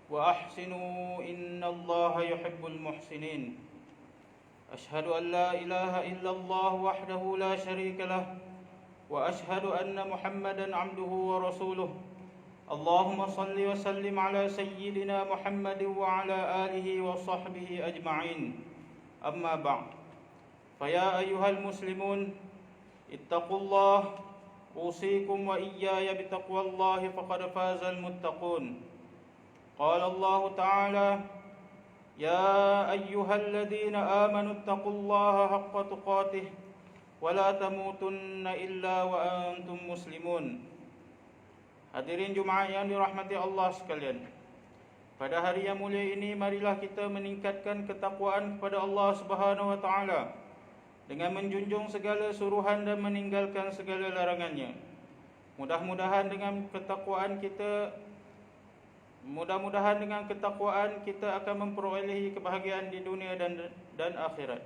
وأحسنوا إن الله يحب المحسنين. أشهد أن لا إله إلا الله وحده لا شريك له، وأشهد أن محمدا عبده ورسوله. اللهم صل وسلم على سيدنا محمد وعلى آله وصحبه أجمعين. أما بعد، فيا أيها المسلمون اتقوا الله، أوصيكم وإياي بتقوى الله فقد فاز المتقون. قال الله تعالى: يا أيها الذين آمنوا اتقوا الله حق تقاته ولا تموتن إلا وأنتم مسلمون. Hadirin Jumaat yang dirahmati Allah sekalian, pada hari yang mulia ini marilah kita meningkatkan ketakwaan kepada Allah Subhanahu wa taala dengan menjunjung segala suruhan dan meninggalkan segala larangannya. Mudah-mudahan dengan ketakwaan kita akan memperolehi kebahagiaan di dunia dan akhirat.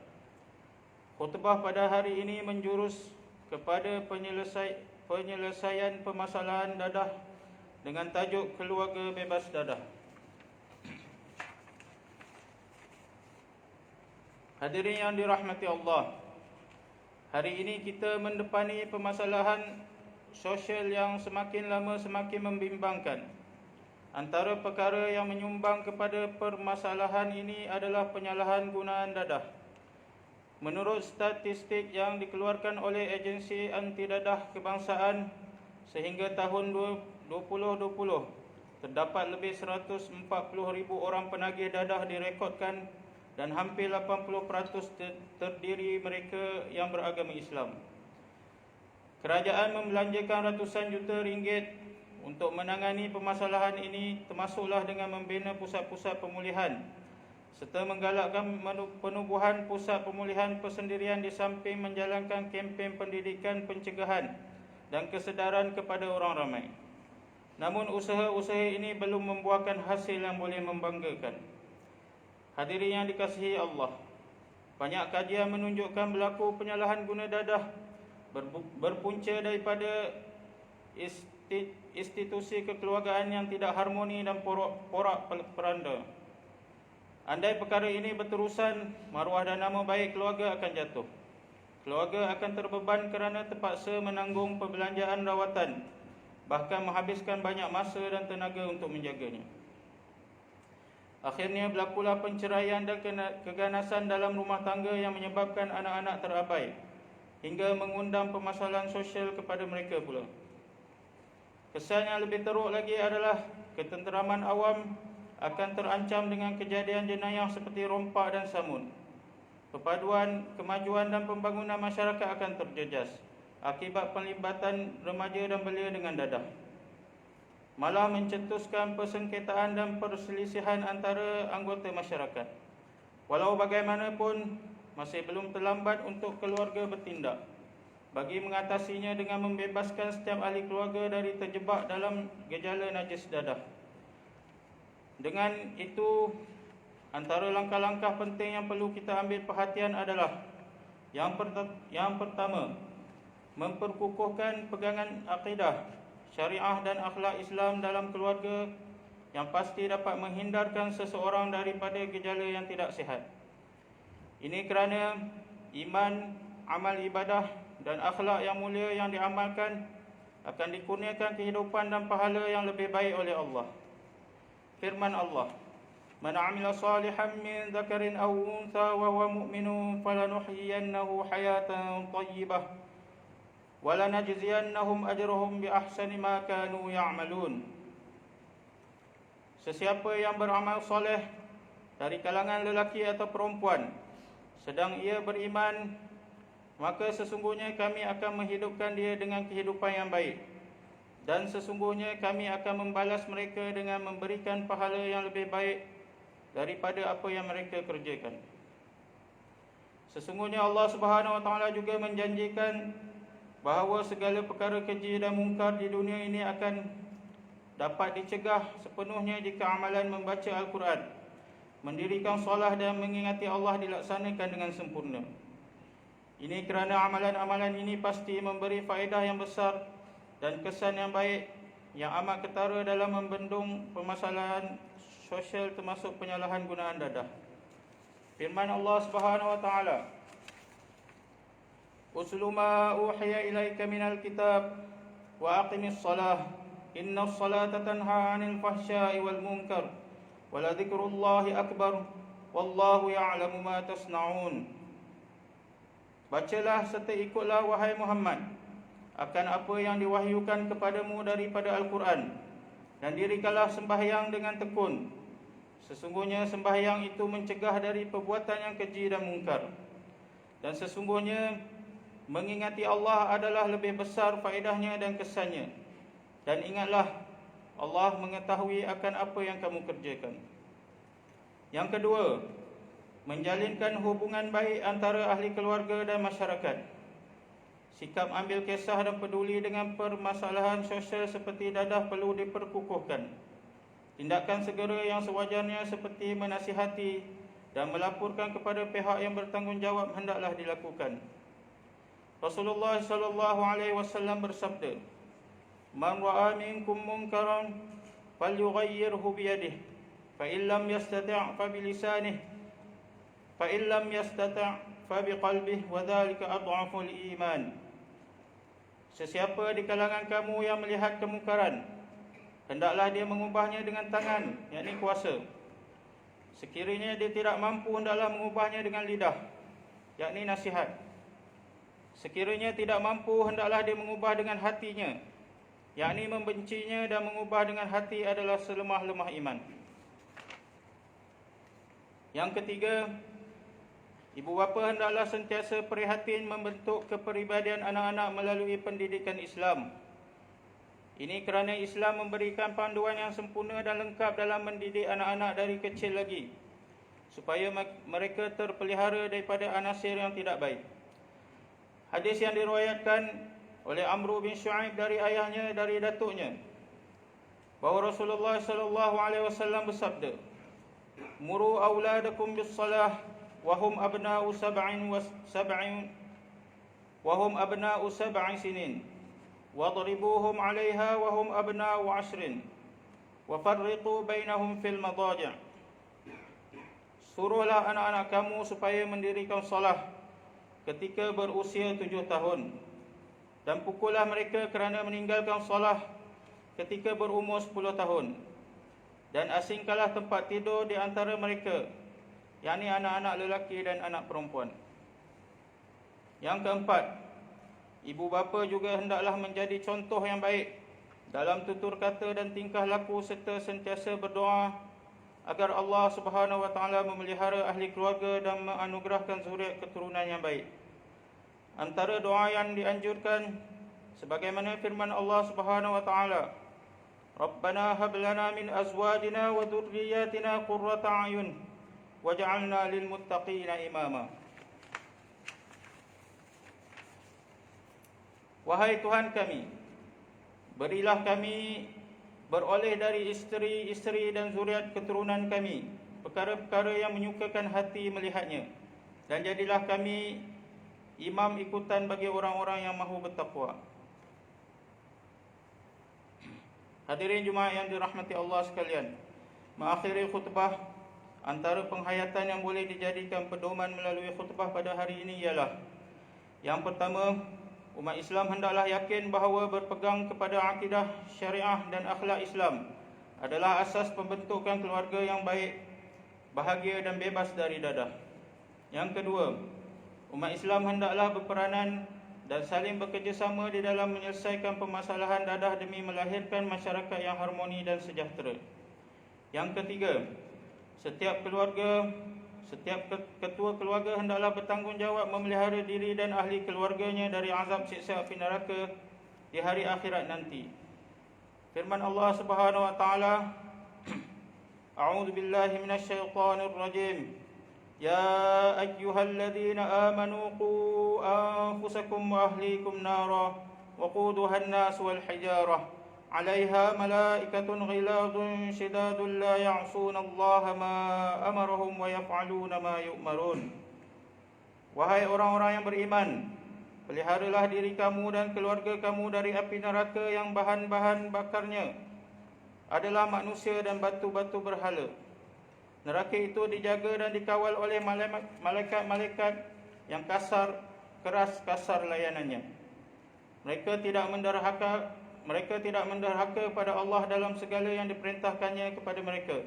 Khutbah pada hari ini menjurus kepada penyelesaian permasalahan dadah dengan tajuk keluarga bebas dadah. Hadirin yang dirahmati Allah, hari ini kita mendepani permasalahan sosial yang semakin lama semakin membimbangkan. Antara perkara yang menyumbang kepada permasalahan ini adalah penyalahgunaan dadah. Menurut statistik yang dikeluarkan oleh Agensi Anti Dadah Kebangsaan, sehingga tahun 2020 terdapat lebih 140,000 orang penagih dadah direkodkan dan hampir 80% terdiri mereka yang beragama Islam. Kerajaan membelanjakan ratusan juta ringgit untuk menangani permasalahan ini, termasuklah dengan membina pusat-pusat pemulihan serta menggalakkan penubuhan pusat pemulihan persendirian di samping menjalankan kempen pendidikan pencegahan dan kesedaran kepada orang ramai. Namun usaha-usaha ini belum membuahkan hasil yang boleh membanggakan. Hadirin yang dikasihi Allah, banyak kajian menunjukkan berlaku penyalahan guna dadah berpunca daripada institusi kekeluargaan yang tidak harmoni dan porak-poranda. Andai perkara ini berterusan, maruah dan nama baik keluarga akan jatuh. Keluarga akan terbeban kerana terpaksa menanggung perbelanjaan rawatan, bahkan menghabiskan banyak masa dan tenaga untuk menjaganya. Akhirnya berlakulah penceraian dan keganasan dalam rumah tangga yang menyebabkan anak-anak terabai, hingga mengundang permasalahan sosial kepada mereka pula. Kesan yang lebih teruk lagi adalah ketenteraman awam akan terancam dengan kejadian jenayah seperti rompak dan samun. Perpaduan, kemajuan dan pembangunan masyarakat akan terjejas akibat pelibatan remaja dan belia dengan dadah. Malah mencetuskan persengketaan dan perselisihan antara anggota masyarakat. Walau bagaimanapun, masih belum terlambat untuk keluarga bertindak bagi mengatasinya dengan membebaskan setiap ahli keluarga dari terjebak dalam gejala najis dadah. Dengan itu, antara langkah-langkah penting yang perlu kita ambil perhatian adalah yang pertama, memperkukuhkan pegangan akidah, syariah dan akhlak Islam dalam keluarga yang pasti dapat menghindarkan seseorang daripada gejala yang tidak sihat. Ini kerana iman, amal ibadah dan akhlak yang mulia yang diamalkan akan dikurniakan kehidupan dan pahala yang lebih baik oleh Allah. Firman Allah, "Man 'amila salihan min dzakarin aw untha wa huwa mu'minun falanuhyiyannahu hayatan thayyibah wa lanajziyannahum ajrahum bi ahsani ma kanu ya'malun." Sesiapa yang beramal soleh dari kalangan lelaki atau perempuan sedang ia beriman, maka sesungguhnya kami akan menghidupkan dia dengan kehidupan yang baik, dan sesungguhnya kami akan membalas mereka dengan memberikan pahala yang lebih baik daripada apa yang mereka kerjakan. Sesungguhnya Allah Subhanahu wa taala juga menjanjikan bahawa segala perkara keji dan mungkar di dunia ini akan dapat dicegah sepenuhnya jika amalan membaca Al-Quran, mendirikan solat dan mengingati Allah dilaksanakan dengan sempurna. Ini kerana amalan-amalan ini pasti memberi faedah yang besar dan kesan yang baik yang amat ketara dalam membendung permasalahan sosial termasuk penyalahan gunaan dadah. Firman Allah Subhanahu wa taala, "Utlu ma uhiya ilaika minal kitab wa aqimis salah, innas salata tanha 'anil fahsya'i wal munkar, wa la dzikrullahi akbar, wallahu ya'lamu ma tasna'un." Bacalah serta ikutlah wahai Muhammad akan apa yang diwahyukan kepadamu daripada Al-Quran, dan dirikanlah sembahyang dengan tekun. Sesungguhnya sembahyang itu mencegah dari perbuatan yang keji dan mungkar, dan sesungguhnya mengingati Allah adalah lebih besar faedahnya dan kesannya. Dan ingatlah, Allah mengetahui akan apa yang kamu kerjakan. Yang kedua, menjalinkan hubungan baik antara ahli keluarga dan masyarakat. Sikap ambil kisah dan peduli dengan permasalahan sosial seperti dadah perlu diperkukuhkan. Tindakan segera yang sewajarnya seperti menasihati dan melaporkan kepada pihak yang bertanggungjawab hendaklah dilakukan. Rasulullah sallallahu alaihi wasallam bersabda, "Man ra'a minkum munkaran falyughayyirhu bi yadihi, fa in lam yastati' fa bi lisanihi, fa in lam yastati' fa bi qalbihi, wa dhalika adhaful iman." Sesiapa di kalangan kamu yang melihat kemungkaran, hendaklah dia mengubahnya dengan tangan, yakni kuasa. Sekiranya dia tidak mampu, hendaklah mengubahnya dengan lidah, yakni nasihat. Sekiranya tidak mampu, hendaklah dia mengubah dengan hatinya, yakni membencinya, dan mengubah dengan hati adalah selemah-lemah iman. Yang ketiga, ibu bapa hendaklah sentiasa prihatin membentuk kepribadian anak-anak melalui pendidikan Islam. Ini kerana Islam memberikan panduan yang sempurna dan lengkap dalam mendidik anak-anak dari kecil lagi, supaya mereka terpelihara daripada anasir yang tidak baik. Hadis yang diriwayatkan oleh Amr bin Shu'aib dari ayahnya, dari datuknya, bahawa Rasulullah sallallahu alaihi wasallam bersabda, "Muru auladakum bis salah wahum abna'u sab'in sinin, wadribuhum 'alaiha wahum abna'u 'ashrin, wa farriqu bainahum fil madaji'." Suruhlah anak-anak kamu supaya mendirikan salah ketika berusia 7 tahun, dan pukullah mereka kerana meninggalkan salah ketika berumur 10 tahun, dan asingkanlah tempat tidur di antara mereka, yakni anak-anak lelaki dan anak perempuan. Yang keempat, ibu bapa juga hendaklah menjadi contoh yang baik dalam tutur kata dan tingkah laku, serta sentiasa berdoa agar Allah Subhanahu wa taala memelihara ahli keluarga dan menganugerahkan zuriat keturunan yang baik. Antara doa yang dianjurkan sebagaimana firman Allah Subhanahu wa taala, "Rabbana hab lana min azwajina wa dhurriyyatina qurrata a'yun waj'alna lil muttaqina imama." Wahai Tuhan kami, berilah kami beroleh dari isteri-isteri dan zuriat keturunan kami perkara-perkara yang menyukakan hati melihatnya, dan jadilah kami imam ikutan bagi orang-orang yang mahu bertakwa. Hadirin Jumaat yang dirahmati Allah sekalian, mengakhiri khutbah, antara penghayatan yang boleh dijadikan pedoman melalui khutbah pada hari ini ialah: yang pertama, umat Islam hendaklah yakin bahawa berpegang kepada akidah, syariah dan akhlak Islam adalah asas pembentukan keluarga yang baik, bahagia dan bebas dari dadah. Yang kedua, umat Islam hendaklah berperanan dan saling bekerjasama di dalam menyelesaikan permasalahan dadah demi melahirkan masyarakat yang harmoni dan sejahtera. Yang ketiga, setiap ketua keluarga hendaklah bertanggungjawab memelihara diri dan ahli keluarganya dari azab siksa api neraka di hari akhirat nanti. Firman Allah Subhanahu wa taala, "A'udzu billahi minasyaitonir rajim. Ya ayyuhalladzina amanu qu anfusakum wa ahlikum nara wa quduha an-nas wal hijarah 'alaiha malaikatun ghiladun shidadun la ya'suna Allah ma amarahum wa yaf'aluna ma yu'marun." Wahai orang-orang yang beriman, peliharalah diri kamu dan keluarga kamu dari api neraka yang bahan-bahan bakarnya adalah manusia dan batu-batu berhala. Neraka itu dijaga dan dikawal oleh malaikat-malaikat yang keras kasar layanannya. Mereka tidak menderhaka pada Allah dalam segala yang diperintahkannya kepada mereka,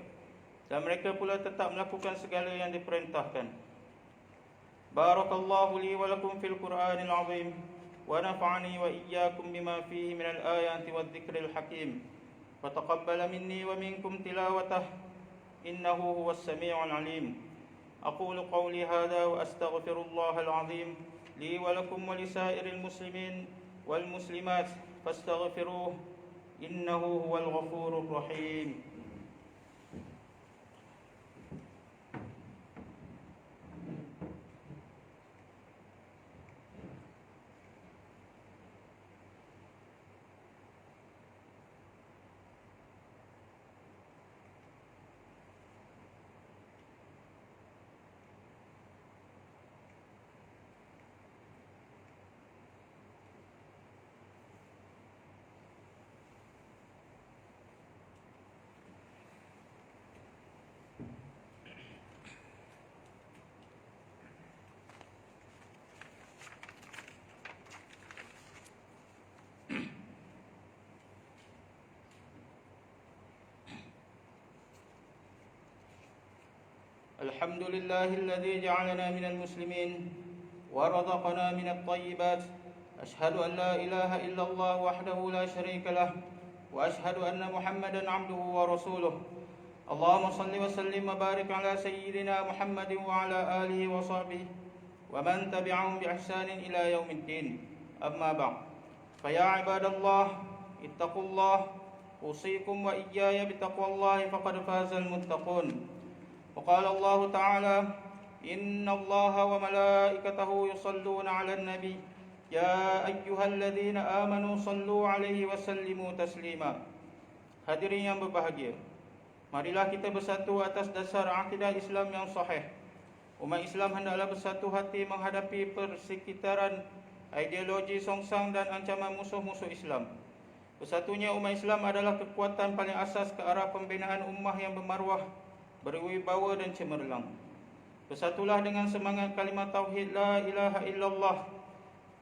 dan mereka pula tetap melakukan segala yang diperintahkan. Barakallahu li wa lakum fil Qur'anil azim, wa nafa'ani wa iyyakum bima fihi minal ayati wadh-dhikril hakim. Wa taqabbala minni wa minkum tilawatah, innahu huwas sami'ul alim. Aqulu qawli hadha wa astaghfirullahal azim li wa lakum wa lisairil muslimin wal muslimat fastaghfiruh, innahu huwal ghafurur rahim. الحمد لله الذي جعلنا من المسلمين ورزقنا من الطيبات. أشهد أن لا إله إلا الله وحده لا شريك له، وأشهد أن محمدا عبده ورسوله. اللهم صل وسلم وبارك على سيدنا محمد وعلى آله وصحبه ومن تبعهم بإحسان إلى يوم الدين. أما بعد، فيا عباد الله اتقوا الله، أوصيكم وإياي بتقوى الله فقد فاز المتقون. وقال الله تعالى: إن الله وملائكته يصلون على النبي يا أيها الذين آمنوا صلوا عليه وسلموا تسليما. Hadirin yang berbahagia, marilah kita bersatu atas dasar akidah Islam yang sahih. Umat Islam hendaklah bersatu hati menghadapi persekitaran ideologi songsang dan ancaman musuh-musuh Islam. Bersatunya umat Islam adalah kekuatan paling asas ke arah pembinaan ummah yang bermaruah, berwibawa dan cemerlang. Bersatulah dengan semangat kalimat tauhid la ilaha illallah,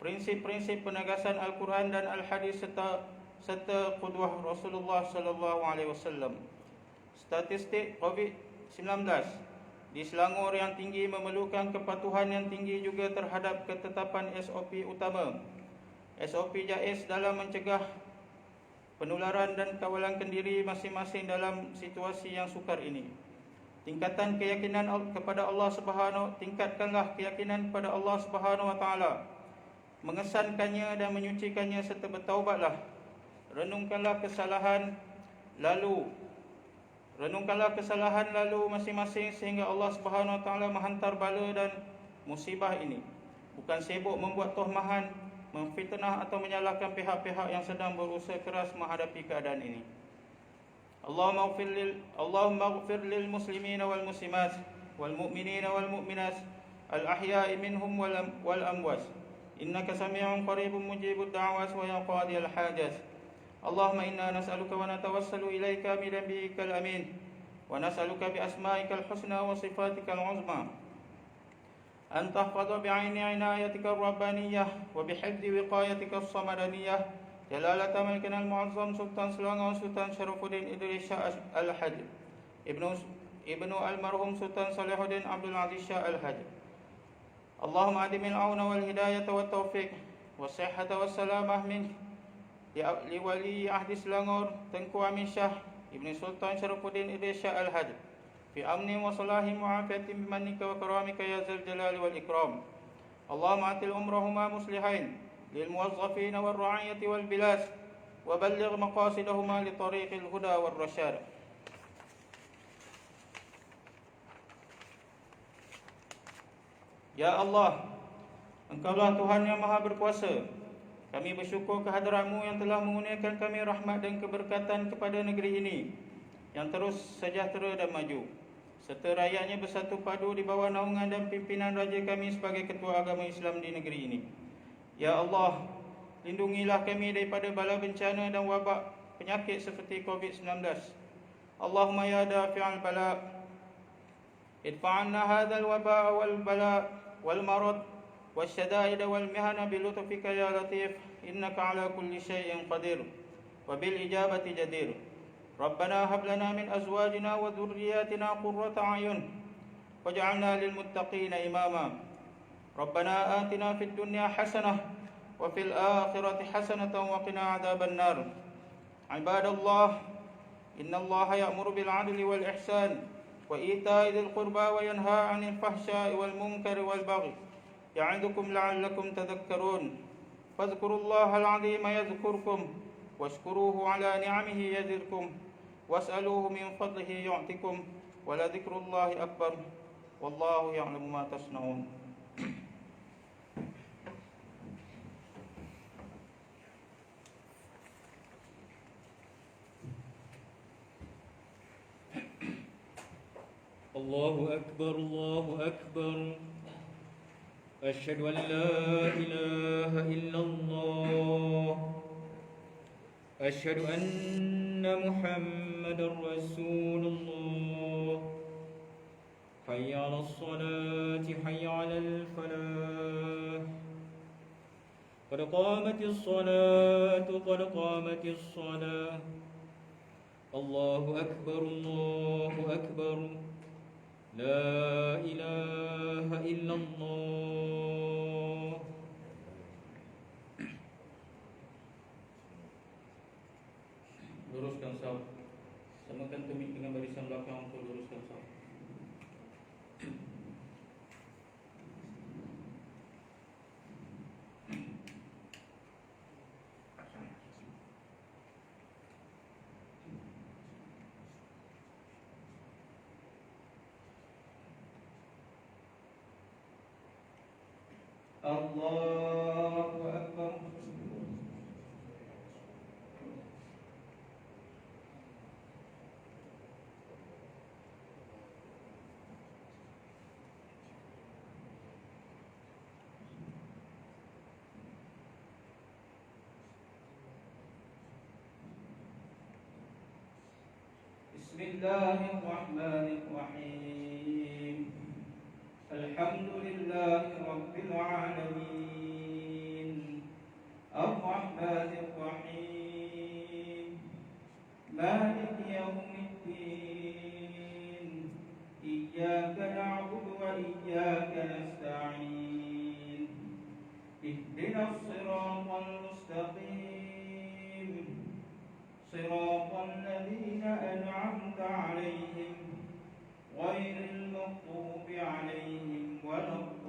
prinsip-prinsip penegasan Al-Quran dan Al-Hadis serta qudwah Rasulullah sallallahu alaihi wasallam. Statistik COVID-19 di Selangor yang tinggi memerlukan kepatuhan yang tinggi juga terhadap ketetapan SOP utama, SOP JAIZ dalam mencegah penularan dan kawalan kendiri masing-masing dalam situasi yang sukar ini. Tingkatkanlah keyakinan kepada Allah Subhanahu wa taala, mengesankannya dan menyucikannya serta bertaubatlah. Renungkanlah kesalahan lalu masing-masing sehingga Allah Subhanahu wa taala menghantar bala dan musibah ini, bukan sibuk membuat tuhmahan, memfitnah atau menyalahkan pihak-pihak yang sedang berusaha keras menghadapi keadaan ini. Allahumma ighfir lil muslimina wal muslimat wal mu'minina wal mu'minat al ahya'i minhum wal amwat, innaka sami'un qaribun mujibud da'wat wa ya qadiyal hajat. Allahumma inna nas'aluka wa natawassalu ilaika bi nabiyyikal amin, wa nas'aluka bi asma'ikal husna wa sifatikal uzma an tahfaza bi 'aini 'inayatikar rabbaniyah wa bi hifdzi wiqayatikas samadaniyah Jalalata Malikina Al-Mu'azzam Sultan Selangor Sultan Syarafuddin Idris Shah Al-Hajj Ibnu Al-Marhum Sultan Salihuddin Abdul Aziz Shah Al-Hajj. Allahumma adimil auna wal hidayata wa taufiq wa sihhata wa salamah min li wali ahdi Selangor Tengku Amin Shah Ibnu Sultan Syarafuddin Idris Shah Al-Hajj fi amni wa salahi mu'afiyatin bimanika wa karamika ya zal jalali wal ikram. Allahumma atil umrahuma muslihain للموظفين والرعية والبلاد وبلغ مقاصدهما لطريق الهدى والرشاد. Ya Allah, Engkaulah Tuhan yang Maha Berkuasa. Kami bersyukur kehadirat-Mu yang telah mengurniakan kami rahmat dan keberkatan kepada negeri ini yang terus sejahtera dan maju, serta rakyatnya bersatu padu di bawah naungan dan pimpinan Raja kami sebagai Ketua Agama Islam di negeri ini. Ya Allah, lindungilah kami daripada bala bencana dan wabak penyakit seperti COVID-19. Allahumma ya dafi'al bala' ادفع عنا هذا الوباء والبلاء والمرض والشدائد والمهن بلطفك يا لطيف إنك على كل شيء قدير وبالإجابة جدير. ربنا هب لنا من أزواجنا وذرياتنا قرة أعين واجعلنا للمتقين إماما. ربنا آتنا في الدنيا حسنة وفي الآخرة حسنة وقنا عذاب النار. عباد الله، إن الله يأمر بالعدل والإحسان وإيتاء ذي القربى وينهى عن الفحشاء والمنكر والبغي يعظكم لعلكم تذكرون. فاذكروا الله العظيم يذكركم واشكروه على نعمه يزدكم واسألوه من فضله يعطكم ولذكر الله أكبر والله يعلم ما تصنعون. الله أكبر الله أكبر. أشهد أن لا إله إلا الله. أشهد أن محمدا رسول الله. حي على الصلاة حي على الفلاح. قد قامت الصلاة قد قامت الصلاة. الله أكبر الله أكبر. لا إله إلا الله. Luruskan saf. Samakan tumit dengan barisan belakang untuk luruskan saf. Allahu Akbar. Bismillahirrahmanirrahim. Alhamdulillahi Rabbil Alamin. Ar-Rahmanir-Rahim. Maliki Yawmiddin. Iyyaka na'budu wa iyyaka nasta'in. Ihdinas siratal mustaqim. Siratal ladzina an'amta 'alaihim ghairil maghdubi 'alaihim waladdallin.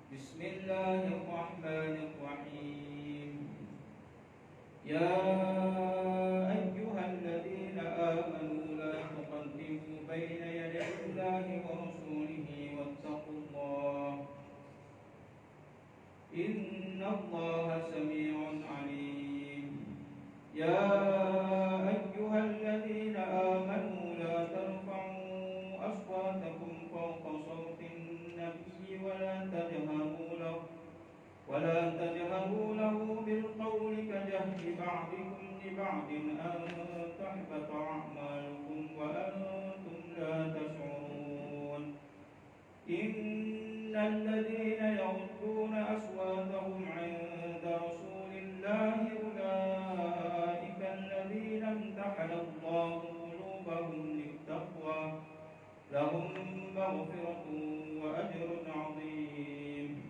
Bismillahirrahmanirrahim. Ya ayyuhalladzina amanu la tuqaddimu baina yaday Allahi wa rasulihi wattaqullaha. Innallaha samii'un 'aliim. Ya ayyuhalladzina amanu la tarfa'u aswatakum fawqa sawtin nabiyyi wa la tajharu lahu bil qawli kajahri ba'dikum li ba'din an tahbata a'malukum wa antum la tash'urun. Innal ladzina yaghudduna aswatahum 'inda rasulillahi ulaika alladzina imtahana Allahu qulubahum lit-taqwa lahum maghfiratun wa ajrun 'azim.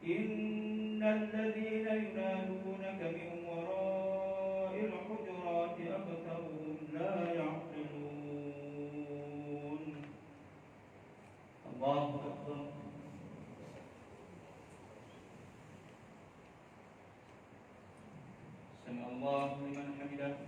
Innal ladzina yunadunaka min wara'il hujurati aktharuhum la ya'qilun. Allahu Akbar. Sami Allahu liman hamidah.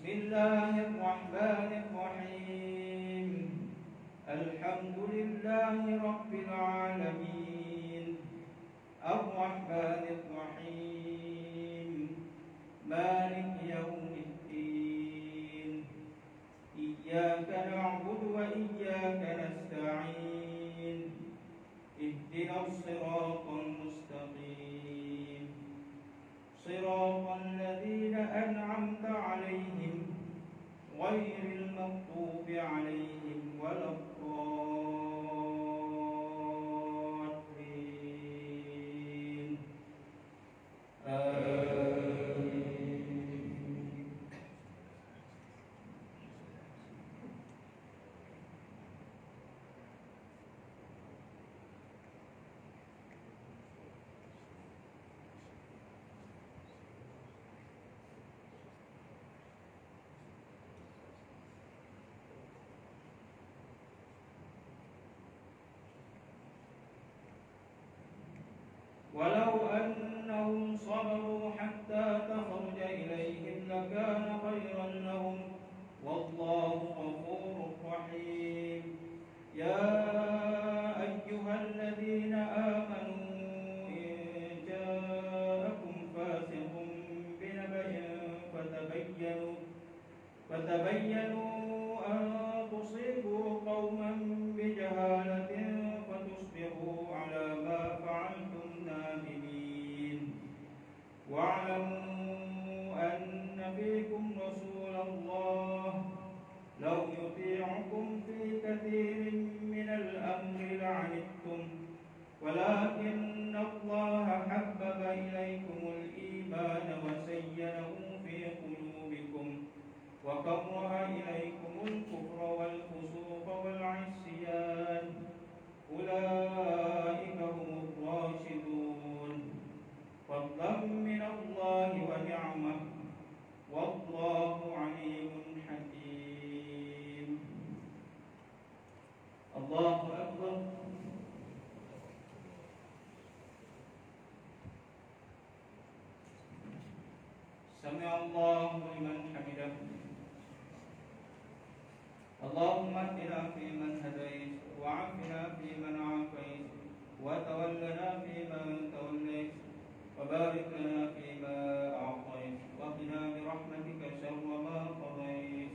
بسم الله الرحمن الرحيم الحمد لله رب العالمين الرحمن الرحيم مالك يوم الدين إياك نعبد وإياك نستعين اهدنا الصراط المستقيم صراط الذين أنعمت عليهم غير المغضوب عليهم ولا الضالين آمين. ولو أنهم صبروا حتى تخرج إليهم لكان خيرا لهم والله غفور رحيم يا أيها الذين آمنوا إن جاءكم فاسق بنبأ فتبينوا أن تصيبوا قوما بجهالة فتصبحوا على ما فعلتم نادمين واعلموا أن فيكم رسول الله لو يطيعكم في كثير من الأمر لعنتم ولكن الله حبب إليكم الإيمان وزينه في قلوبكم وكره إليكم الكفر والفسوق والعصيان أولئك هم الراشدون فضلا من الله ونعمة والله عليم حكيم الله أكبر سمع الله لمن حمده اللهم اهدنا فيمن هديت وعافنا فيمن عافيت وتولنا فيمن توليت وبارك لنا فيما أعطيت وقنا برحمتك شر ما قضيت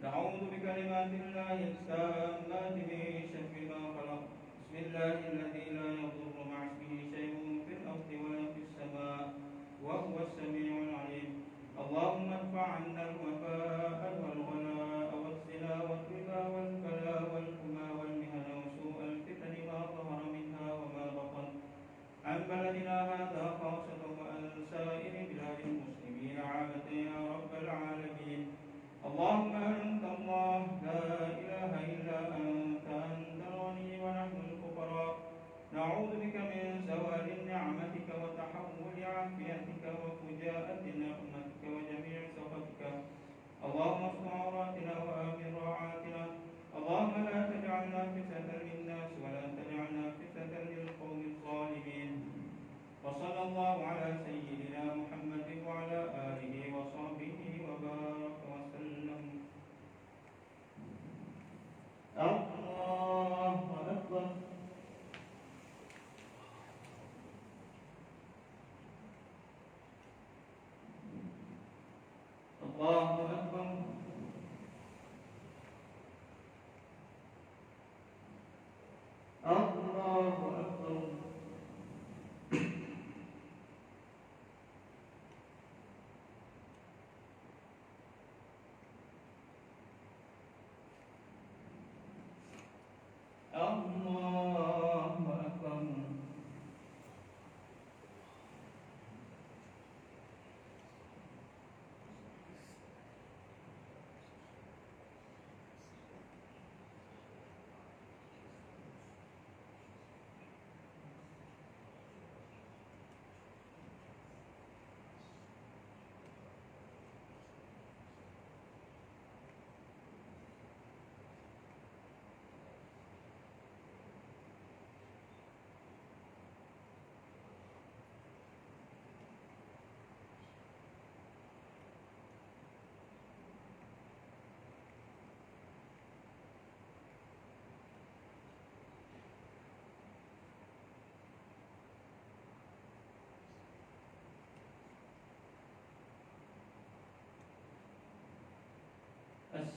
نعوذ بكلمات الله التامات من شر ما خلق بسم الله الذي لا يضر مع اسمه شيء في الأرض ولا في السماء وهو السميع العليم اللهم ادفع عنا الوباء والغلاء والزنا والربا والبلاء والحمى والمهن وسوء الفتن ما ظهر منها وما بطن عن بلدنا هذا خاصة وعن سائر بلاد المسلمين عامة يا رب العالمين اللهم أنت الله لا إله إلا أنت الغني ونحن الفقراء نعوذ بك من زوال نعمتك وتحول عافيتك وفجاءة نقمتك وجميع سخطك اللهم افتح